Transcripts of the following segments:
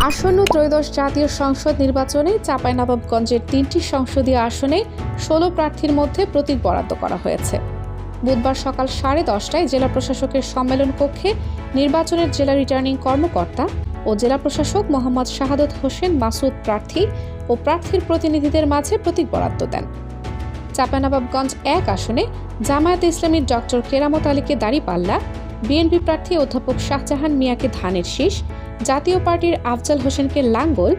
আসন্ন ত্রয়োদশ জাতীয় সংসদ নির্বাচনে চাঁপাইনবাবগঞ্জের ৩টি সংসদীয় আসনে ১৬ প্রার্থীর মধ্যে প্রতীক বরাদ্দ করা হয়েছে। বুধবার সকাল 10:30টায় জেলা প্রশাসকের সম্মেলন কক্ষে নির্বাচনের জেলা রিটার্নিং কর্মকর্তা ও জেলা প্রশাসক মোহাম্মদ শাহাদত হোসেন মাসুদ প্রার্থী ও প্রার্থীর প্রতিনিধিদের মাঝে প্রতীক বরাদ্দ দেন। চাঁপাইনবাবগঞ্জ ১ আসনে জামায়াতে ইসলামীর ডক্টর কেরামত আলীকে দাঁড়িপাল্লা, বিএনপি প্রার্থী অধ্যাপক শাহজাহান মিয়াকে ধানের শীষ, জাতীয় পার্টির আফজাল হোসেনকে লাঙ্গল,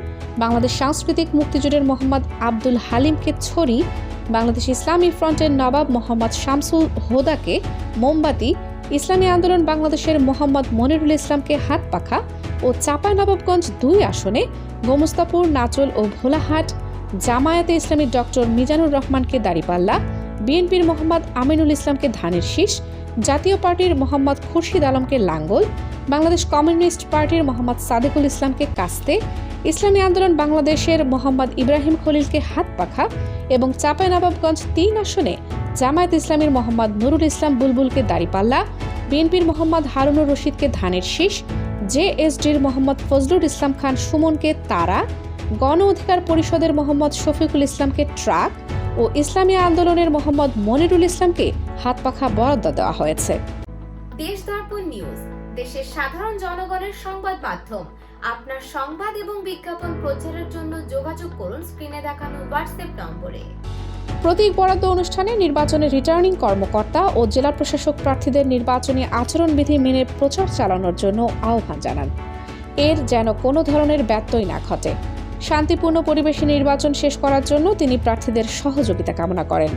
বাংলাদেশ সাংস্কৃতিক মুক্তিযুদ্ধের মোহাম্মদ আব্দুল হালিমকে ছড়ি, বাংলাদেশ ইসলামী ফ্রন্টের নবাব মোহাম্মদ শামসুল হোদাকে মোমবাতি, ইসলামী আন্দোলন বাংলাদেশের মোহাম্মদ মনিরুল ইসলামকে হাতপাখা ও চাঁপাইনবাবগঞ্জ ২ আসনে গোমস্তাপুর, নাচল ও ভোলাহাট জামায়াতে ইসলামীর ডক্টর মিজানুর রহমানকে দাঁড়িপাল্লা, বিএনপির মোহাম্মদ আমিনুল ইসলামকে ধানের শীষ, জাতীয় পার্টির মোহাম্মদ খুরশিদ আলমকে লাঙ্গল, বাংলাদেশ কমিউনিস্ট পার্টির মোহাম্মদ সাদেকুল ইসলামকে কাস্তে, ইসলামী আন্দোলন বাংলাদেশের মোহাম্মদ ইব্রাহিম খলিলকে হাতপাখা এবং চাঁপাইনবাবগঞ্জ ৩ আসনে জামায়াত ইসলামীর মোহাম্মদ নুরুল ইসলাম বুলবুলকে দাঁড়িপাল্লা, বিএনপির মোহাম্মদ হারুনুর রশিদকে ধানের শীষ, জেএসডির মোহাম্মদ ফজলুল ইসলাম খান সুমনকে তারা, গণ অধিকার পরিষদের মোহাম্মদ শফিকুল ইসলামকে ট্রাক ও ইসলামী আন্দোলনের মোহাম্মদ মনিরুল ইসলামকে হাতপাখা বরাদ্দ দেওয়া হয়েছে। দেশ দর্পণ নিউজ, দেশের সাধারণ জনগণের সংবাদ মাধ্যম। আপনার সংবাদ এবং বিজ্ঞাপন প্রচারের জন্য যোগাযোগ করুন স্ক্রিনে দেখানো হোয়াটসঅ্যাপ নম্বরে। প্রতীক বরাদ্দ অনুষ্ঠানে নির্বাচনের রিটার্নিং কর্মকর্তা ও জেলা প্রশাসক প্রার্থীদের নির্বাচনী আচরণবিধি মেনে প্রচার চালানোর জন্য আহ্বান জানান। এর যেন কোনো ধরনের ব্যত্যয় না ঘটে। শান্তিপূর্ণ পরিবেশে নির্বাচন শেষ করার জন্য তিনি প্রার্থীদের সহযোগিতা কামনা করেন।